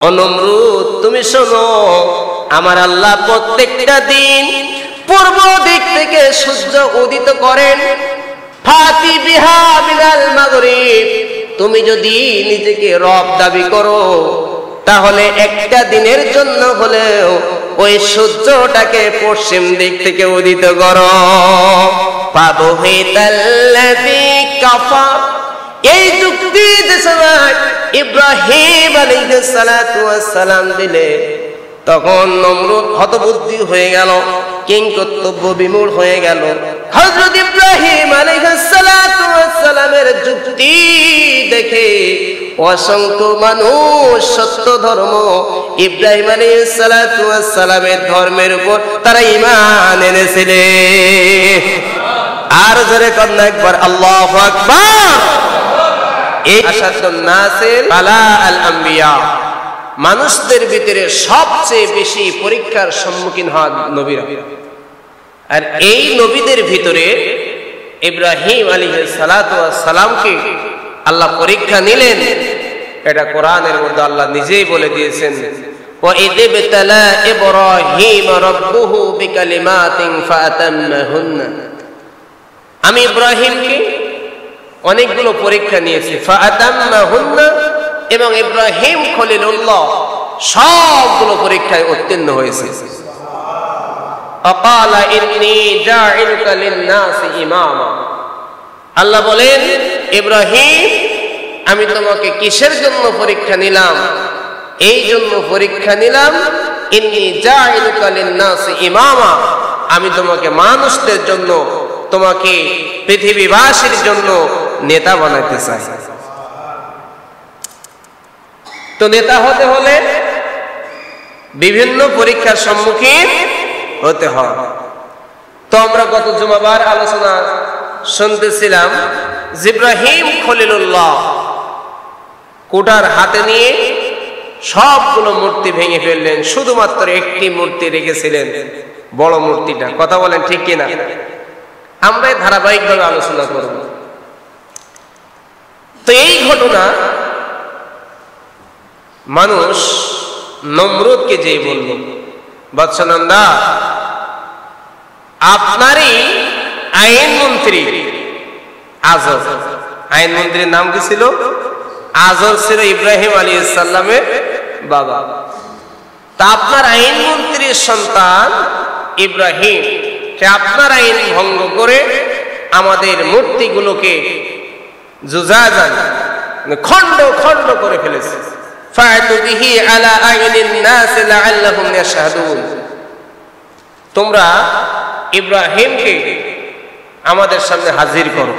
ও নমরুদ, তুমি শোনো, আমার আল্লাহ প্রত্যেকটা দিন পূর্ব দিক থেকে সূর্য উদিত করেন। ফাতি বিহা মিনাল মাগরিব, তুমি যদি নিজেকে রব দাবি করো তাহলে একটা দিনের জন্য হলেও ওই সূর্যটাকে পশ্চিম দিক থেকে উদিত করো। ফাবহিতাল্লাযী কাফার, এই যুক্তি যে সময় ইব্রাহিম আলাইহিস সালাতু ওয়াস সালাম দিলে, তখন নমরুদ হতবুদ্ধি হয়ে গেল, কিংকর্তব্য বিমূঢ় হয়ে গেল। হযরত ইব্রাহিম আলাইহিস সালাতু ওয়াস সালামের যুক্তি দেখে অসংখ্য মানুষ সত্য ধর্ম ইব্রাহিম আলাইহিস সালাতু ওয়াস সালামের ধর্মের উপর তারা ঈমান এনেছিলেন। আর জোরে কন্যা একবার আল্লাহু আকবার। এই আশাদুন নাসির আলা আল আম্বিয়া, মানুষদের ভিতরে সবচেয়ে বেশি পরীক্ষার সম্মুখীন হওয়া নবীরা। আর এই নবীদের ভিতরে ইব্রাহিম আলাইহিস সালাতু ওয়াস সালামকে আল্লাহ পরীক্ষা নিলেন। এটা কোরআনের মধ্যে আল্লাহ নিজেই বলে দিয়েছেন, ওয়া ইযিবতালা ইব্রাহিম রাব্বুহু বিকালিমাতিন ফাতাম্মাহুন্না। আমি ইব্রাহিমকে অনেকগুলো পরীক্ষা নিয়েছি, ফাতাম্মাহুন্না, এবং ইব্রাহিম খলিলুল্লাহ সবগুলো পরীক্ষায় উত্তীর্ণ হয়েছে। আকালা ইন্নী জাইলুকা লিন-নাসি ইমামা, আল্লাহ বলেন, ইব্রাহিম, আমি তোমাকে কিসের জন্য পরীক্ষা নিলাম? এই জন্য পরীক্ষা নিলাম, ইন্নী জাইলুকা লিন-নাসি ইমামা, আমি তোমাকে মানুষদের জন্য, তোমাকে পৃথিবীবাসীর জন্য নেতা বানাতে চাই। তো নেতা হতে হলে বিভিন্ন পরীক্ষার সম্মুখীন হতে হয়। তো আমরা গত জুমাবার আলোচনা শুনতেছিলাম, ইব্রাহিম খলিলুল্লাহ কুঠার হাতে নিয়ে সবগুলো মূর্তি ভেঙে ফেললেন, শুধুমাত্র একটি মূর্তি রেখেছিলেন, বড় মূর্তিটা। কথা বলেন ঠিক কিনা? আমরা ধারাবাহিকভাবে আলোচনা করব। তো এই ঘটনা মানুষ নমরুদকে যে বলল, বৎসনন্দা, আপনারই আইনমন্ত্রী আজর, আইনমন্ত্রীর নাম কি ছিল? আজর ছিল ইব্রাহিম আলাইহিস সালামের বাবা। তা আপনার আইনমন্ত্রীর সন্তান ইব্রাহিম, সে আপনার আইন ভঙ্গ করে আমাদের মূর্তিগুলোকে জুজাজান, খণ্ড খণ্ড করে ফেলেছে। ফাতু বিহি আলা আইনিন নাস লাআল্লাহুম ইয়াশহাদুন, তোমরা ইব্রাহিমকে আমাদের সামনে হাজির করো,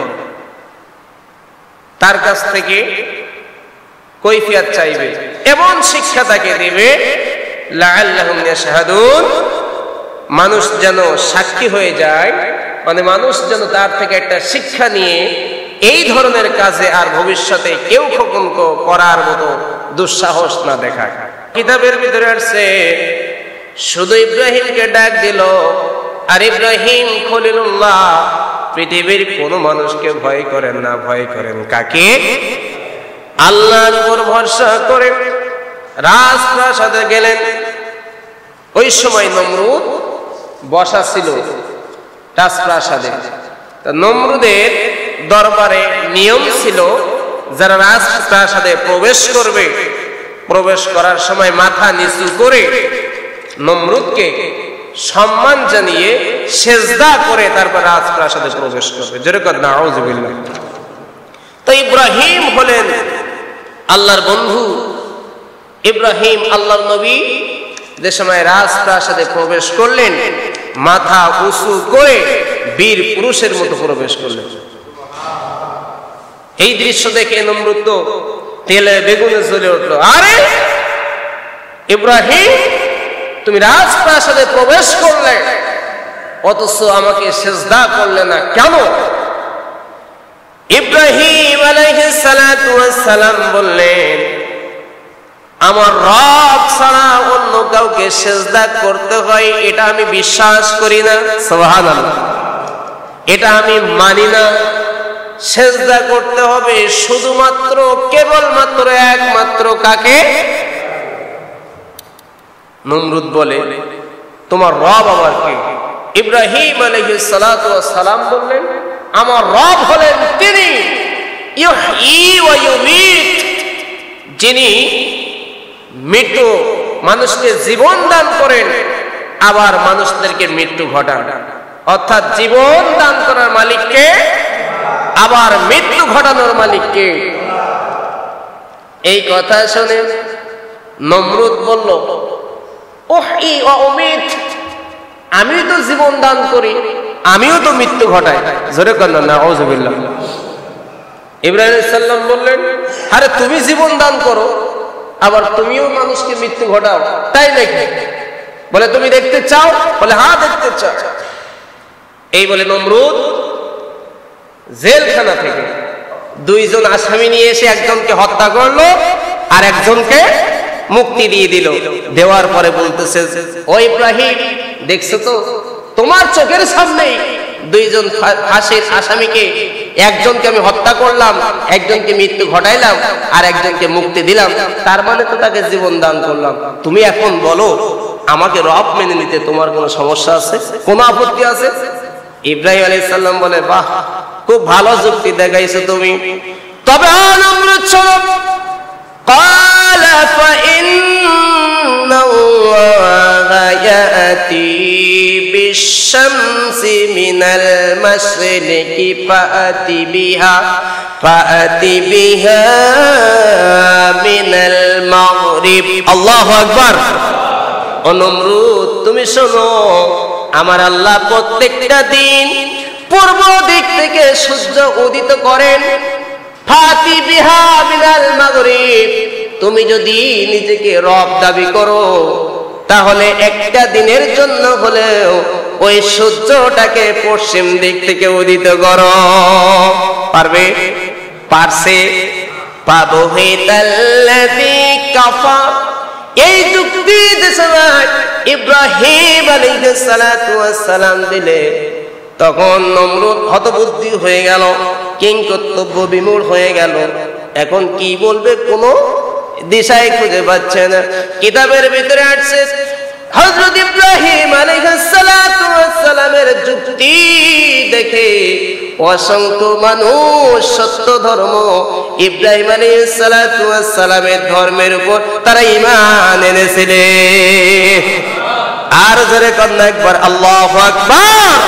তার কাছ থেকে কৈফিয়ত চাইবে, এমন শিক্ষা তাকে দেবে, লাআল্লাহুম ইয়াশহাদুন, মানুষ যেন সাক্ষী হয়ে যায়, মানে মানুষ যেন তার থেকে একটা শিক্ষা নিয়ে এই ধরনের কাজে আর ভবিষ্যতে কেউ কখনো করার মতো দুঃসাহস না দেখায়। কিতাবের ভিতরে আসছে, শুধু ইব্রাহিমকে ডাক দিল, আর ইব্রাহিম খলিলুল্লাহ পৃথিবীর কোন মানুষকে ভয় করেন না। ভয় করেন কাকে? আল্লাহর উপর ভরসা করে রাজপ্রাসাদে গেলেন। ওই সময় নমরুদ বসা ছিল রাজপ্রাসাদে। নমরুদের দরবারে নিয়ম ছিল, যারা রাজপ্রাসাদে প্রবেশ করবে, প্রবেশ করার সময় মাথা নিচু করে নমরুদকে সম্মান জানিয়ে সেজদা করে তারপর রাজপ্রাসাদে প্রবেশ করবে। যেরকম নাউযুবিল্লাহ। তো ইব্রাহিম হলেন আল্লাহর বন্ধু। ইব্রাহিম আল্লাহর নবী যে সময় রাজপ্রাসাদে প্রবেশ করলেন, মাথা উঁচু করে বীর পুরুষের মতো প্রবেশ করলেন। এই দৃশ্য দেখে নমরুদ তো তেলে বেগুনে জ্বলে উঠল, আরে ইব্রাহিম, তুমি রাজপ্রাসাদে প্রবেশ করলে অথচ আমাকে সেজদা করলে না কেন? ইব্রাহিম আলাইহিস সালাতু ওয়াস সালাম বললেন, আমার রব ছাড়া অন্য কাউকে সেজদা করতে হয় এটা আমি বিশ্বাস করি না। সুবহানাল্লাহ। এটা আমি মানি না। সেজদা করতে হবে শুধুমাত্র কেবলমাত্র একমাত্র কাকে? নমরুদ বলে, তোমার রব আবার কে? ইব্রাহিম আলাইহিস সালাতু ওয়াস সালাম বললেন, আমার রব হলেন তিনি ইউহয়ী ওয়া ইউমীত, যিনি মৃত মানুষকে জীবন দান করেন, আবার মানুষদেরকে মৃত্যু ঘটান। অর্থাৎ জীবন দান করার মালিককে, আবার মৃত্যু ঘটানোর মালিককে। এই কথা শুনে নমরুদ বলল, উহয়ী ওয়া উমীত, আমি তো জীবন দান করি, আমিও তো মৃত্যু ঘটাই। জোরে বলেন নাউযুবিল্লাহ। ইব্রাহিম আলাইহিস সালাম বললেন, আরে তুমি জীবন দান করো, আবার তুমিও মানুষকে মৃত্যু ঘটাও, তাই নাকি? বলে, তুমি দেখতে চাও? বলে, হ্যাঁ দেখতে চাও। এই বলে নমরুদ জেলখানা থেকে দুইজন আসামি নিয়ে এসে একজনকে হত্যা করলো, আর একজনকে মুক্তি দিয়ে দিল। দেওয়ার পরে বলতেছে, ও ইব্রাহিম, দেখছো তো তোমার চোখের সামনেই দুইজন ফাঁসির আসামিকে, একজনকে আমি হত্যা করলাম, একজনকে মৃত্যু ঘটাইলাম, আর একজনকে মুক্তি দিলাম, তার মানে তো তাকে জীবন দান করলাম। তুমি এখন বলো, আমাকে রব মেনে নিতে তোমার কোনো সমস্যা আছে, কোনো আপত্তি আছে? ইব্রাহিম আলাইহিস সালাম বলে, বাহ, খুব ভালো যুক্তি দেখাইছো তুমি, তবে নমরুদ শোনো। قال فإن الله يأتي بالشمس من المشرق فأت بها من المغرب। আল্লাহু আকবার। ও নমরুদ, তুমি শোনো, আমার আল্লাহ প্রত্যেকটা দিন পূর্ব দিক থেকে সূর্য উদিত করেন, ফাতি বিহা মিনাল মাগরিব। তুমি যদি নিজেকে রব দাবি করো, তাহলে একটা দিনের জন্য হলেও ওই সূর্যটাকে পশ্চিম দিক থেকে উদিত করো। পারবে? পারছে। পাবহিতাল্লাযী কাফা। এই যুক্তি যে সময় ইব্রাহিম আলাইহিস সালাতু ওয়াস সালাম দিলে, তখন নমরুদ হতবুদ্ধি হয়ে গেল, কিংকর্তব্য বিমূঢ় হয়ে গেল। এখন কি বলবে কোনো দিশাই খুঁজে পাচ্ছে না। কিতাবের ভিতরে আসছে, হযরত ইব্রাহিম আলাইহিস সালাতু ওয়াস সালামের যুক্তি দেখে অসংখ্য মানুষ সত্য ধর্ম ইব্রাহিম আলাইহিস সালাতু ওয়াস সালামের ধর্মের উপর তারা ঈমান এনেছিলেন। আর জোরে কন্যা একবার আল্লাহু আকবার।